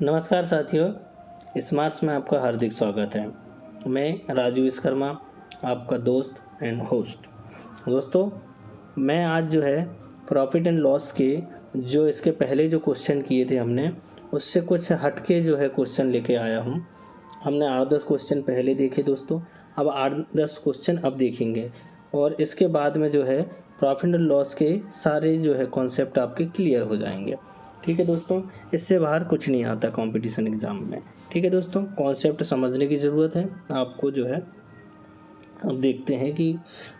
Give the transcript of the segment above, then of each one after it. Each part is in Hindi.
नमस्कार साथियों, स्मार्ट्स में आपका हार्दिक स्वागत है। मैं राजू विश्वकर्मा, आपका दोस्त एंड होस्ट। दोस्तों, मैं आज जो है प्रॉफिट एंड लॉस के जो इसके पहले जो क्वेश्चन किए थे हमने, उससे कुछ हटके जो है क्वेश्चन लेके आया हूँ। हमने 8-10 क्वेश्चन पहले देखे दोस्तों, अब 8-10 क्वेश्चन अब देखेंगे और इसके बाद में जो है प्रॉफिट एंड लॉस के सारे जो है कॉन्सेप्ट आपके क्लियर हो जाएंगे। ठीक है दोस्तों, इससे बाहर कुछ नहीं आता कंपटीशन एग्ज़ाम में। ठीक है दोस्तों, कॉन्सेप्ट समझने की ज़रूरत है आपको जो है। अब देखते हैं कि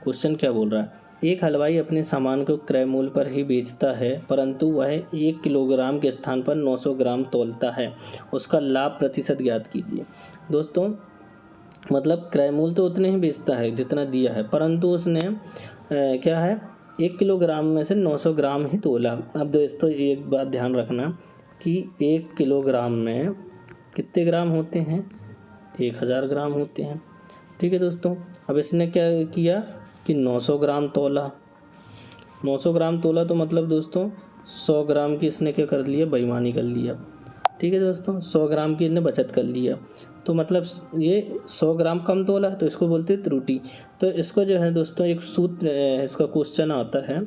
क्वेश्चन क्या बोल रहा है। एक हलवाई अपने सामान को क्रय मूल्य पर ही बेचता है, परंतु वह 1 किलोग्राम के स्थान पर 900 ग्राम तौलता है। उसका लाभ प्रतिशत ज्ञात कीजिए। दोस्तों, मतलब क्रय मूल्य तो उतने ही बेचता है जितना दिया है, परंतु उसने क्या है 1 किलोग्राम में से 900 ग्राम ही तोला। अब दोस्तों एक बात ध्यान रखना कि 1 किलोग्राम में कितने ग्राम होते हैं, 1000 ग्राम होते हैं। ठीक है दोस्तों, अब इसने क्या किया कि 900 ग्राम तोला। 900 ग्राम तोला तो मतलब दोस्तों 100 ग्राम की इसने क्या कर लिया, बेईमानी कर लिया। ठीक है दोस्तों, 100 ग्राम की इसने बचत कर लिया, तो मतलब ये 100 ग्राम कम तोला, तो इसको बोलते हैं त्रुटि। तो इसको जो है दोस्तों एक सूत्र इसका क्वेश्चन आता है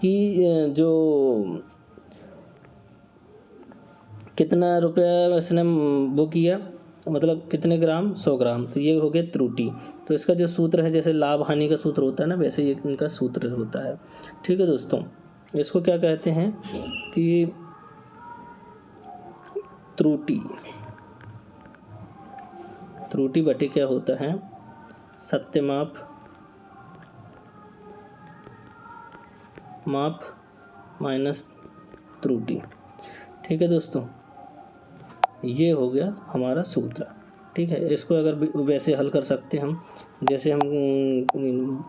कि जो कितना रुपया इसने वो किया, मतलब कितने ग्राम, 100 ग्राम, तो ये हो गया त्रुटि। तो इसका जो सूत्र है, जैसे लाभ हानि का सूत्र होता है ना, वैसे ये इनका सूत्र होता है। ठीक है दोस्तों, इसको क्या कहते हैं कि त्रुटि। त्रुटि बटे क्या होता है, सत्य माप माइनस त्रुटि। ठीक है दोस्तों, ये हो गया हमारा सूत्र। ठीक है, इसको अगर वैसे हल कर सकते हम, जैसे हम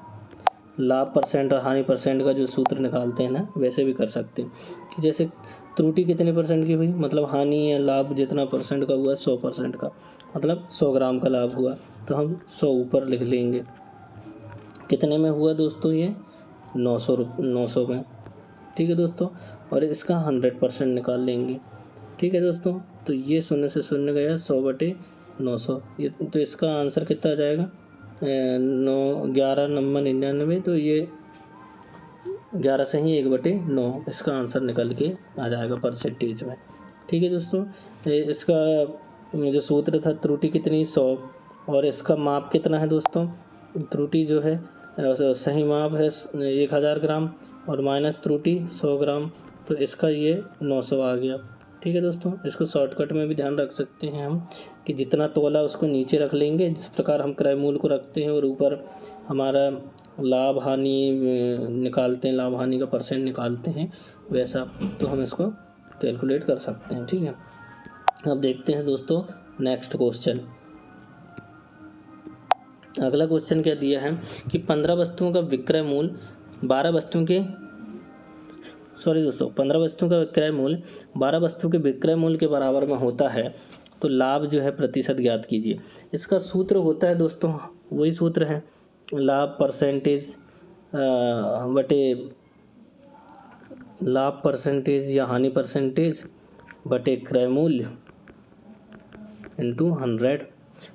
लाभ परसेंट और हानि परसेंट का जो सूत्र निकालते हैं ना, वैसे भी कर सकते हैं कि जैसे त्रुटि कितने परसेंट की हुई, मतलब हानि या लाभ जितना परसेंट का हुआ 100% का, मतलब 100 ग्राम का लाभ हुआ, तो हम 100 ऊपर लिख लेंगे। कितने में हुआ दोस्तों ये, 900 में। ठीक है दोस्तों, और इसका 100% निकाल लेंगे। ठीक है दोस्तों, तो ये शून्य से शून्य गया, 100/900, ये तो इसका आंसर कितना आ जाएगा, 11 तो ये 11 से ही 1/9 इसका आंसर निकल के आ जाएगा परसेंटेज में। ठीक है दोस्तों, इसका जो सूत्र था त्रुटि कितनी, 100, और इसका माप कितना है दोस्तों, त्रुटि जो है सही माप है 1000 ग्राम और माइनस त्रुटि 100 ग्राम, तो इसका ये 900 आ गया। ठीक है दोस्तों, इसको शॉर्टकट में भी ध्यान रख सकते हैं हम कि जितना तोला उसको नीचे रख लेंगे, जिस प्रकार हम क्रय मूल्य को रखते हैं और ऊपर हमारा लाभ हानि निकालते हैं, लाभ हानि का परसेंट निकालते हैं, वैसा तो हम इसको कैलकुलेट कर सकते हैं। ठीक है, अब देखते हैं दोस्तों नेक्स्ट क्वेश्चन। अगला क्वेश्चन क्या दिया है कि 15 वस्तुओं का विक्रय मूल्य 12 वस्तुओं के 15 वस्तुओं का विक्रय मूल्य 12 वस्तु के विक्रय मूल्य के बराबर में होता है, तो लाभ जो है प्रतिशत ज्ञात कीजिए। इसका सूत्र होता है दोस्तों, वही सूत्र है, लाभ परसेंटेज बटे लाभ परसेंटेज या हानि परसेंटेज बटे क्रय मूल्य इंटू 100।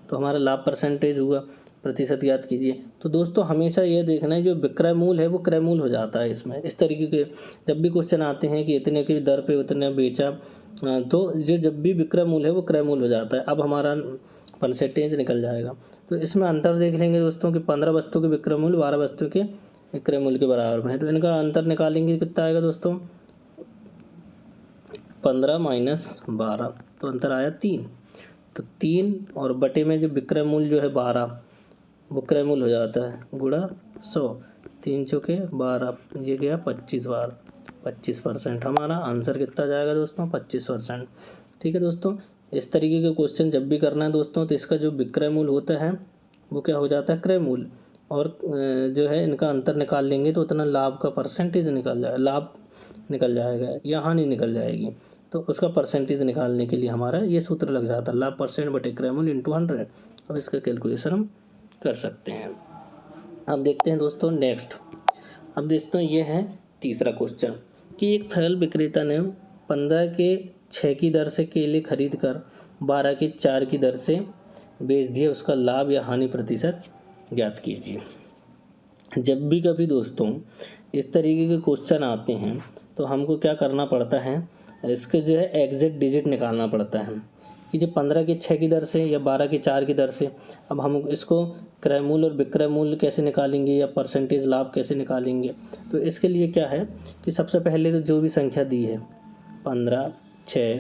तो हमारा लाभ परसेंटेज हुआ, प्रतिशत ज्ञात कीजिए। तो दोस्तों हमेशा ये देखना है, जो विक्रय मूल्य है वो क्रय मूल्य हो जाता है इसमें। इस तरीके के जब भी क्वेश्चन आते हैं कि इतने की दर पे उतने बेचा, तो ये जब भी विक्रय मूल्य है वो क्रय मूल्य हो जाता है। अब हमारा परसेंटेज निकल जाएगा। तो इसमें अंतर देख लेंगे दोस्तों कि 15 वस्तु के विक्रय मूल्य 12 वस्तु के विक्रय मूल्य के बराबर में है, तो इनका अंतर निकालेंगे, कितना आएगा दोस्तों, 15 - 12, तो अंतर आया 3। तो 3 और बटे में जो विक्रय मूल्य जो है 12, विक्रय मूल्य हो जाता है गुणा 100, 3 चौके 12, ये गया 25 बार, 25%। हमारा आंसर कितना जाएगा दोस्तों, 25%। ठीक है दोस्तों, इस तरीके के क्वेश्चन जब भी करना है दोस्तों, तो इसका जो विक्रय मूल्य होता है वो क्या हो जाता है, क्रय मूल्य, और जो है इनका अंतर निकाल लेंगे तो उतना लाभ का परसेंटेज निकल जाएगा, लाभ निकल जाएगा या हानि निकल जाएगी। तो उसका परसेंटेज निकालने के लिए हमारा ये सूत्र लग जाता है, लाभ परसेंट बटे क्रय मूल्य इंटू 100। अब इसका कैलकुलेशन हम कर सकते हैं। अब देखते हैं दोस्तों नेक्स्ट। अब दोस्तों ये है तीसरा क्वेश्चन कि एक फल विक्रेता ने 15 के 6 की दर से केले खरीद कर 12 के 4 की दर से बेच दिए, उसका लाभ या हानि प्रतिशत ज्ञात कीजिए। जब भी कभी दोस्तों इस तरीके के क्वेश्चन आते हैं तो हमको क्या करना पड़ता है, इसके जो है एग्जैक्ट डिजिट निकालना पड़ता है कि जो 15 के 6 की दर से या 12 के 4 की दर से, अब हम इसको क्रय मूल्य और विक्रय मूल्य कैसे निकालेंगे या परसेंटेज लाभ कैसे निकालेंगे। तो इसके लिए क्या है कि सबसे पहले तो जो भी संख्या दी है 15, 6,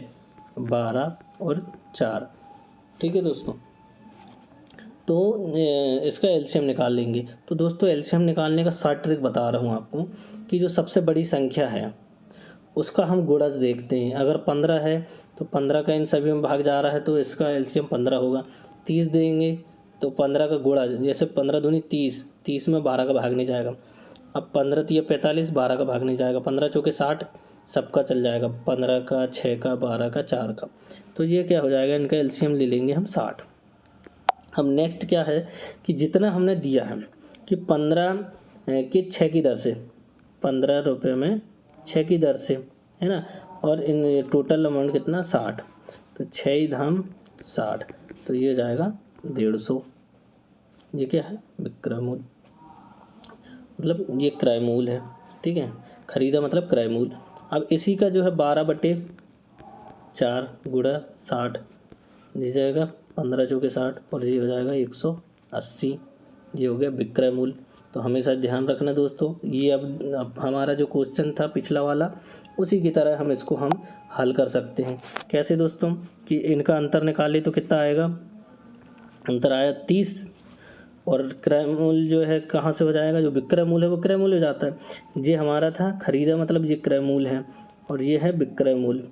12 और 4, ठीक है दोस्तों, तो इसका एलसीएम निकाल लेंगे। तो दोस्तों एलसीएम निकालने का शॉर्ट ट्रिक बता रहा हूँ आपको कि जो सबसे बड़ी संख्या है उसका हम गुणज देखते हैं। अगर 15 है तो 15 का इन सभी में भाग जा रहा है तो इसका एलसीएम 15 होगा। 30 देंगे तो 15 का गुणा, जैसे 15 दूनी 30, 30 में 12 का भाग नहीं जाएगा। अब 15 तिया 45, 12 का भाग नहीं जाएगा। 15 चौके 60, सबका चल जाएगा, 15 का, 6 का, 12 का, 4 का। तो ये क्या हो जाएगा, इनका एलसीएम ले लेंगे हम 60। अब नेक्स्ट क्या है कि जितना हमने दिया है कि 15 के 6 की दर से, 15 रुपये में 6 की दर से, है ना, और इन टोटल अमाउंट कितना 60, तो 6 धाम 60, तो ये जाएगा 150। ये क्या है, विक्रय मूल्य, मतलब ये क्रय मूल्य है, ठीक है, खरीदा मतलब क्रय मूल्य। अब इसी का जो है 12/4 गुणा 60 दिया जाएगा, 15 चौके 60, और ये हो जाएगा 180। ये हो गया विक्रय मूल्य। तो हमेशा ध्यान रखना दोस्तों, ये अब हमारा जो क्वेश्चन था पिछला वाला, उसी की तरह हम इसको हम हल कर सकते हैं। कैसे दोस्तों कि इनका अंतर निकाले तो कितना आएगा, अंतर आया 30, और क्रय मूल्य जो है कहाँ से हो जाएगा, जो विक्रय मूल्य है वो क्रय मूल्य हो जाता है। ये हमारा था खरीदा मतलब ये क्रय मूल्य है, और ये है विक्रय मूल्य।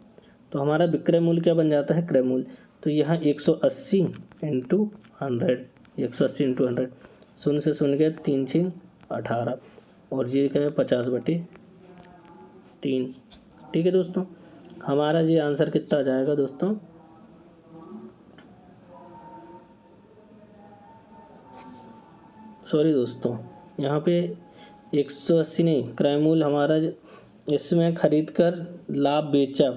तो हमारा विक्रय मूल्य क्या बन जाता है, क्रय मूल्य। तो यहाँ 180 इंटू 100, 180 इंटू 100, शून्य से शून्य गया, 3 6 18, और ये क्या है 50/3। ठीक है दोस्तों, हमारा ये आंसर कितना आ जाएगा दोस्तों, सॉरी दोस्तों, यहाँ पे 180 नहीं, क्रय मूल्य हमारा इसमें खरीद कर लाभ बेचा,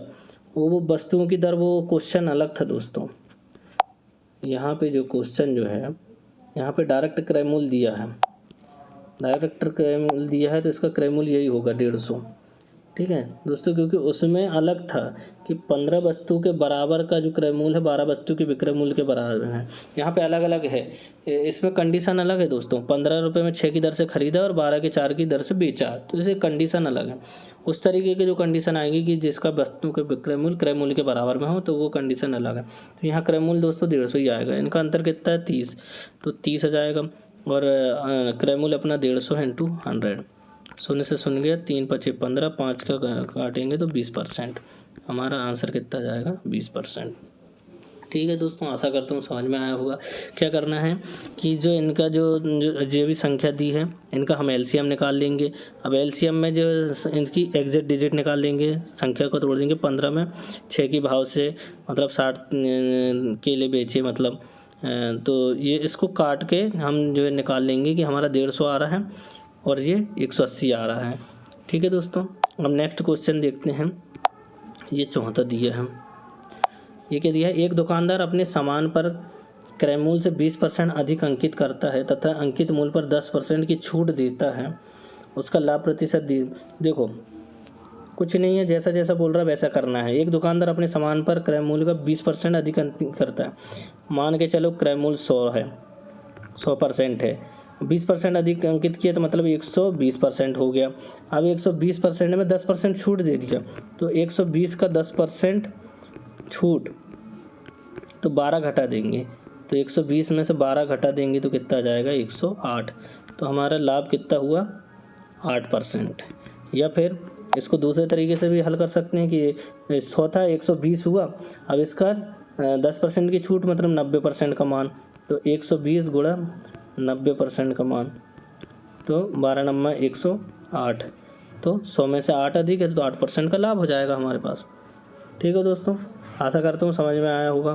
वो वस्तुओं की दर, वो क्वेश्चन अलग था दोस्तों। यहाँ पे जो क्वेश्चन जो है, यहाँ पे डायरेक्ट क्रय मूल्य दिया है, डायरेक्ट क्रय मूल्य दिया है, तो इसका क्रय मूल्य यही होगा 150। ठीक है दोस्तों, क्योंकि उसमें अलग था कि 15 वस्तु के बराबर का जो क्रय मूल्य है 12 वस्तु के विक्रय मूल्य के बराबर है। यहाँ पे अलग अलग है, इसमें कंडीशन अलग है दोस्तों। 15 रुपये में 6 की दर से खरीदा और 12 के 4 की दर से बेचा, तो इसे कंडीशन अलग है। उस तरीके की जो कंडीशन आएगी कि जिसका वस्तु के विक्रय मूल्य क्रय मूल्य के बराबर में हो, तो वो कंडीशन अलग है। तो यहाँ क्रय मूल्य दोस्तों 150 ही आएगा। इनका अंतर कितना है 30, तो 30 आ जाएगा, और क्रय मूल्य अपना 150 इंटू 100, शून्य से शून्य गया, 3 5 15, 5 का काटेंगे तो 20%। हमारा आंसर कितना जाएगा 20%। ठीक है दोस्तों, आशा करता हूँ समझ में आया होगा। क्या करना है कि जो इनका जो भी संख्या दी है, इनका हम एलसीएम निकाल लेंगे। अब एलसीएम में जो इनकी एग्जैक्ट डिजिट निकाल लेंगे, संख्या को तोड़ देंगे। 15 में 6 की भाव से मतलब 60 केले बेचे, मतलब तो ये इसको काट के हम जो है निकाल लेंगे कि हमारा 150 आ रहा है और ये 180 आ रहा है। ठीक है दोस्तों, अब नेक्स्ट क्वेश्चन देखते हैं। ये चौथा दिया है, ये क्या दिया है, एक दुकानदार अपने सामान पर क्रय मूल्य से 20% अधिक अंकित करता है तथा अंकित मूल्य पर 10% की छूट देता है, उसका लाभ प्रतिशत देखो कुछ नहीं है, जैसा जैसा बोल रहा है वैसा करना है। एक दुकानदार अपने सामान पर क्रय मूल्य का 20% अधिक अंकित करता है। मान के चलो क्रय मूल्य 100 है, 100% है, 20% अधिक अंकित किया तो मतलब 120% हो गया। अब 120% में 10% छूट दे दिया, तो 120 का 10% छूट, तो 12 घटा देंगे, तो 120 में से 12 घटा देंगे तो कितना आ जाएगा 108। तो हमारा लाभ कितना हुआ 8%। या फिर इसको दूसरे तरीके से भी हल कर सकते हैं कि 100 था 120 हुआ, अब इसका 10% की छूट मतलब 90% का मान, तो 120 गुणा 90% का मान, तो 12 नम्बर 108, तो 100 में से 8 अधिक है तो 8% का लाभ हो जाएगा हमारे पास। ठीक है दोस्तों, आशा करता हूँ समझ में आया होगा।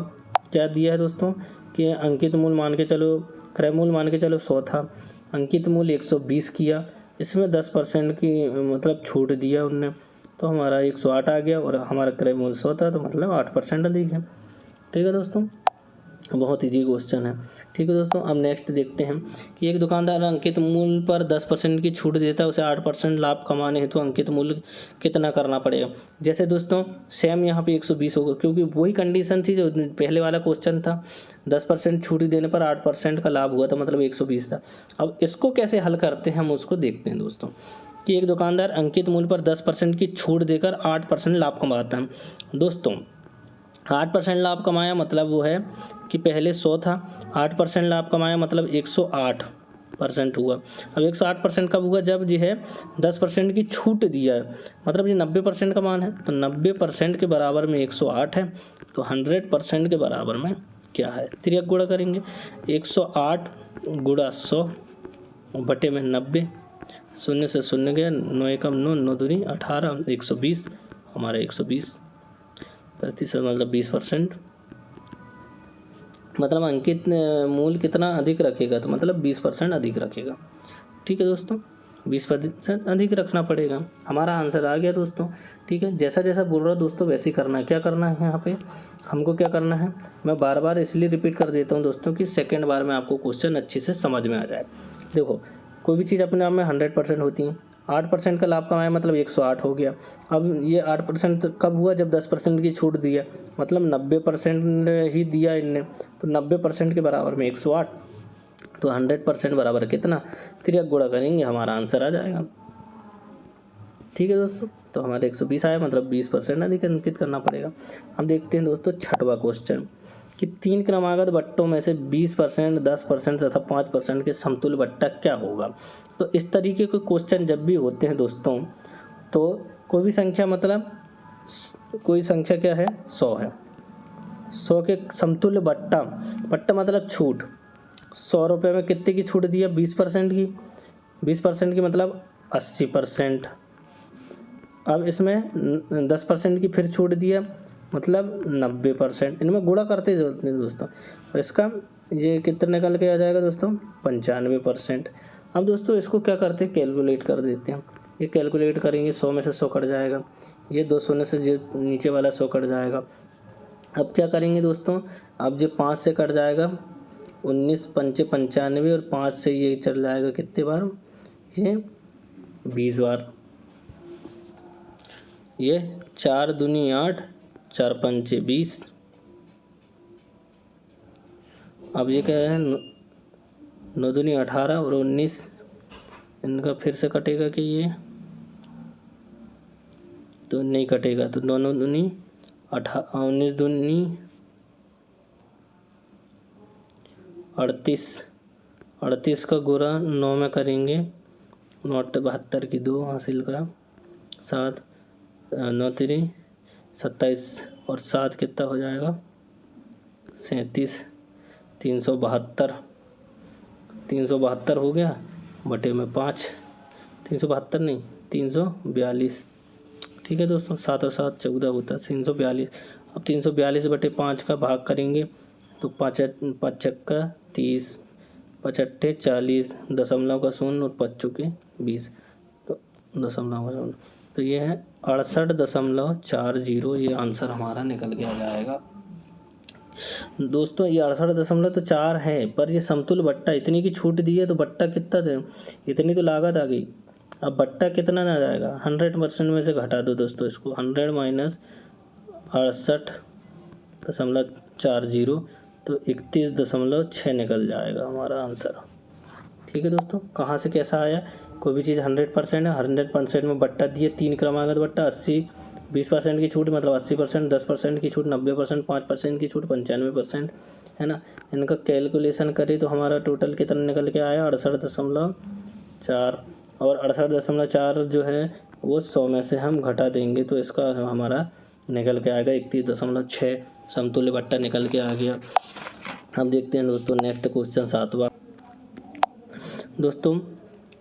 क्या दिया है दोस्तों कि अंकित मूल्य मान के चलो, क्रय मूल्य मान के चलो 100 था, अंकित मूल्य 120 किया, इसमें 10% की मतलब छूट दिया उनने, तो हमारा 108 आ गया और हमारा क्रय मूल्य 100 था, तो मतलब 8% अधिक है। ठीक है दोस्तों, बहुत ईजी क्वेश्चन है। ठीक है दोस्तों, अब नेक्स्ट देखते हैं कि एक दुकानदार अंकित मूल्य पर 10% की छूट देता है, उसे 8% लाभ कमाने हेतु अंकित मूल्य कितना करना पड़ेगा। जैसे दोस्तों सेम यहाँ पे 120 होगा, क्योंकि वही कंडीशन थी जो पहले वाला क्वेश्चन था, 10% छूट देने पर 8% का लाभ हुआ था, मतलब 120 था। अब इसको कैसे हल करते हैं हम उसको देखते हैं दोस्तों, कि एक दुकानदार अंकित मूल्य पर 10% की छूट देकर 8% लाभ कमाता है। दोस्तों 8% लाभ कमाया मतलब वो है कि पहले 100 था, 8% लाभ कमाया मतलब 108% हुआ। अब 108% कब हुआ, जब जो है 10% की छूट दिया है, मतलब ये 90% का मान है, तो 90% के बराबर में 108 है, तो 100% के बराबर में क्या है, तिर्यक गुणा करेंगे। 108 गुणा 100 बटे में 90, शून्य से शून्य गया, 9 एकम 9, 9 दूनी 18, 120, हमारा 120% मतलब 20%, मतलब अंकित मूल्य कितना अधिक रखेगा, तो मतलब 20% अधिक रखेगा। ठीक है दोस्तों, 20% अधिक रखना पड़ेगा। हमारा आंसर आ गया दोस्तों। ठीक है, जैसा जैसा बोल रहा हूँ दोस्तों वैसे ही करना है। क्या करना है यहाँ पे हमको, क्या करना है, मैं बार बार इसलिए रिपीट कर देता हूँ दोस्तों कि सेकेंड बार में आपको क्वेश्चन अच्छे से समझ में आ जाए। देखो कोई भी चीज़ अपने आप में 100% होती है, 8% का लाभ कमाया मतलब 108 हो गया। अब ये 8% कब हुआ, जब 10% की छूट दिया, मतलब 90% ही दिया इनने, तो 90% के बराबर में 108, तो 100% बराबर कितना, तिर्यक गुणा करेंगे, हमारा आंसर आ जाएगा। ठीक है दोस्तों, तो हमारे 120 आया, मतलब 20% अधिक अंकित करना पड़ेगा। हम देखते हैं दोस्तों छठवां क्वेश्चन, कि 3 क्रमागत बट्टों में से 20%, 10% तथा 5% के समतुल्य बट्टा क्या होगा। तो इस तरीके के क्वेश्चन जब भी होते हैं दोस्तों, तो कोई भी संख्या, मतलब कोई संख्या क्या है, 100 है, 100 के समतुल्य बट्टा, बट्टा मतलब छूट, 100 रुपये में कितने की छूट दी है, 20% की, 20% की मतलब 80%। अब इसमें 10% की फिर छूट दिया, मतलब 90%। इनमें गुणा करते जरूरत नहीं दोस्तों, और इसका ये कितना निकल के आ जाएगा दोस्तों, 95%। अब दोस्तों इसको क्या करते हैं, कैलकुलेट कर देते हैं। ये कैलकुलेट करेंगे, 100 में से 100 कट जाएगा, ये 200 से जो नीचे वाला 100 कट जाएगा। अब क्या करेंगे दोस्तों, अब जो 5 से कट जाएगा, 19 पंचे 95, और 5 से ये चल जाएगा कितने बार, ये 20 बार, ये 4 दूनी 8, 4 पंचे 20। अब ये क्या है, 9 दूनी 18 और 19, इनका फिर से कटेगा कि ये, तो नहीं कटेगा, तो 9 दूनी 19 दूनी 38, 38 का गुणा 9 में करेंगे, 9 72 की 2 हासिल का 7, 9 3 27, और 7 कितना हो जाएगा, 37, 372, 372 हो गया, बटे में 5, 372 नहीं 342। ठीक है दोस्तों, 7 और 7 14 होता है, 342। अब 342 बटे 5 का भाग करेंगे, तो 5 चक्का 30, 5 अट्ठे 40, दशमलव का शून्य और 5 चौके 20, तो दशमलव का शून्य, तो ये है 68.40, ये आंसर हमारा निकल के आ जाएगा दोस्तों। ये 68.4 है, पर ये समतुल्य बट्टा इतनी की छूट दी है, तो बट्टा कितना थे, इतनी तो लागत आ गई। अब बट्टा कितना ना जाएगा, 100% में से घटा दो दोस्तों इसको, 100 माइनस 68.40, तो 31.6 निकल जाएगा हमारा आंसर। ठीक है दोस्तों, कहाँ से कैसा आया, कोई भी चीज़ 100% है, 100% में बट्टा दिए, 3 क्रमागत बट्टा, 80, 20% की छूट मतलब 80%, 10% की छूट 90%, 5% की छूट 95%, है ना। इनका कैलकुलेशन करें तो हमारा टोटल कितना निकल के आया, 68.4, और 68.4 जो है वो 100 में से हम घटा देंगे, तो इसका हमारा निकल के आएगा 31.6, समतुल्य बट्टा निकल के आ गया। अब देखते हैं दोस्तों नेक्स्ट क्वेश्चन 7वां। दोस्तों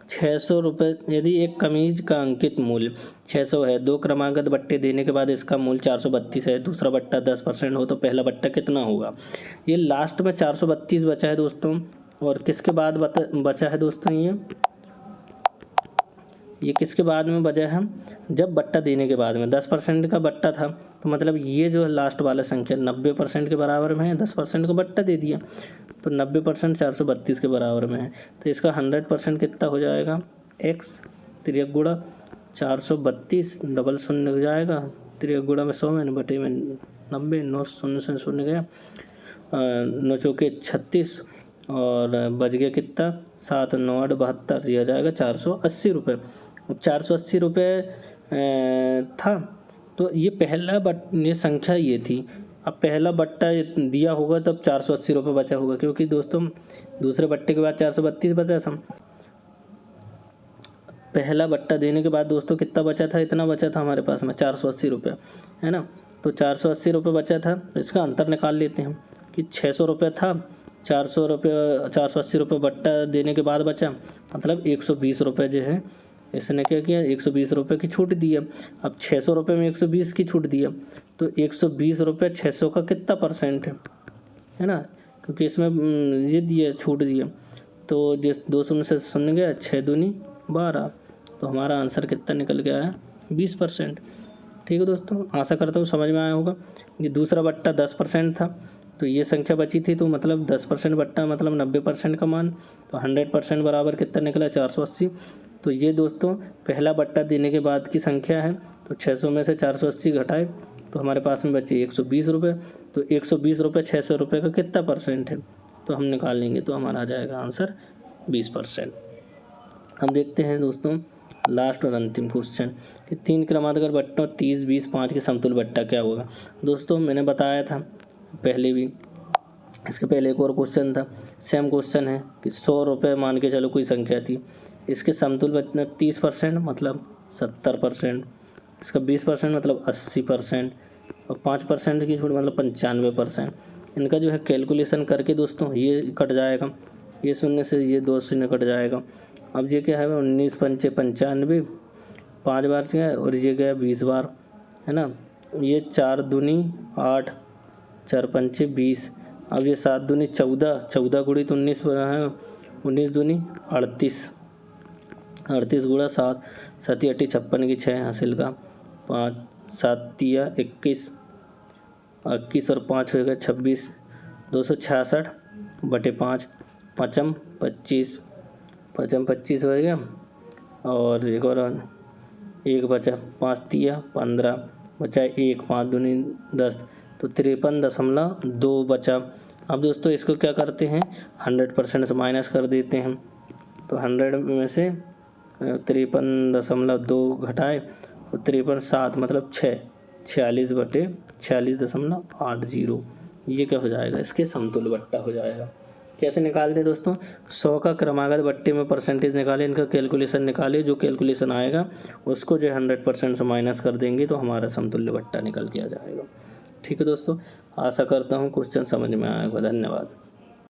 600 रुपये, यदि एक कमीज का अंकित मूल्य 600 है, 2 क्रमागत बट्टे देने के बाद इसका मूल्य 432 है, दूसरा बट्टा 10% हो, तो पहला बट्टा कितना होगा। ये लास्ट में 432 बचा है दोस्तों, और किसके बाद बचा है दोस्तों, ये ये किसके बाद में बचा है, जब बट्टा देने के बाद में 10% का बट्टा था, तो मतलब ये जो लास्ट वाला संख्या 90% के बराबर में है, 10% का बट्टा दे दिया, तो 90% 432 के बराबर में है। तो इसका 100% कितना हो जाएगा, x 3 गुणा 432 डबल शून्य हो जाएगा, 3 गुणा में 100 में बटे में 90, 9 शून्य से शून्य गया, 9 चौके 36 और बच गया कितना 7 9 8 72, यह जाएगा 480 रुपये। अब 480 रुपये था, तो ये पहला ये संख्या ये थी। अब पहला बट्टा दिया होगा तब 480 रुपये बचा होगा, क्योंकि दोस्तों दूसरे बट्टे के बाद 432 बचा था। पहला बट्टा देने के बाद दोस्तों कितना बचा था, इतना बचा था हमारे पास में 480 रुपये, है ना। तो 480 रुपये बचा था, तो इसका अंतर निकाल लेते हैं कि 600 रुपये था, 480 रुपये बट्टा देने के बाद बचा, मतलब 120 रुपये जो है इसने क्या किया, 120 रुपये की छूट दी है। अब 600 रुपये में 120 की छूट दिया, तो 120 रुपये 600 का कितना परसेंट है ना, क्योंकि इसमें ये दिया छूट दिया, तो जिस 2 शून्य से शून्य गया, 6 दूनी 12, तो हमारा आंसर कितना निकल गया है, 20%। ठीक है दोस्तों, आशा करता हूँ समझ में आया होगा। ये दूसरा बट्टा 10% था, तो ये संख्या बची थी, तो मतलब 10% बट्टा मतलब 90% का मान, तो 100% बराबर कितना निकला, 480। तो ये दोस्तों पहला बट्टा देने के बाद की संख्या है, तो 600 में से 480 घटाए तो हमारे पास में बचे 120 रुपये। तो 120 रुपये 600 रुपये का कितना परसेंट है, तो हम निकाल लेंगे, तो हमारा आ जाएगा आंसर 20%। हम देखते हैं दोस्तों लास्ट और अंतिम क्वेश्चन कि 3 क्रमांक बट्टों 30 20 5 के समतुल्य बट्टा क्या होगा। दोस्तों मैंने बताया था पहले भी, इसके पहले एक और क्वेश्चन था, सेम क्वेश्चन है कि 100 रुपये मान के चलो कोई संख्या थी, इसके समतुल्य बट्टा 30% मतलब 70%, इसका 20% मतलब 80%, और 5% की छूट मतलब 95%। इनका जो है कैलकुलेशन करके दोस्तों ये कट जाएगा, ये शून्य से ये 2 शून्य कट जाएगा। अब ये क्या है, 19 पंचे 95, 5 बार से गया, और ये गया 20 बार, है ना। ये 4 दूनी 8, 4 पंचे 20, अब ये 7 दूनी 14, 14 गुणी तो 19 है, 19 दूनी 38, 38 गुणा 7, 7 8 56 की 6 हासिल का 5, 7 तिया 21, 21 और 5 हो गया 26, 266 बटे 5, पचम 25, पचम 25 हो गया, और एक और एक बचा, 5 तिया 15, बचा 1, 5 दूनी 10, तो 53.2 बचा। अब दोस्तों इसको क्या करते हैं, 100% से माइनस कर देते हैं, तो 100 में से 53.2 घटाए, तो 53.7 मतलब 6, 46 बटे 46.80, ये क्या हो जाएगा, इसके समतुल्य बट्टा हो जाएगा। कैसे निकालते हैं दोस्तों, 100 का क्रमागत बट्टे में परसेंटेज निकालें, इनका कैलकुलेशन निकालें, जो कैलकुलेशन आएगा उसको जो 100% से माइनस कर देंगे, तो हमारा समतुल्य बट्टा निकल के आ जाएगा। ठीक है दोस्तों, आशा करता हूँ क्वेश्चन समझ में आएगा। धन्यवाद।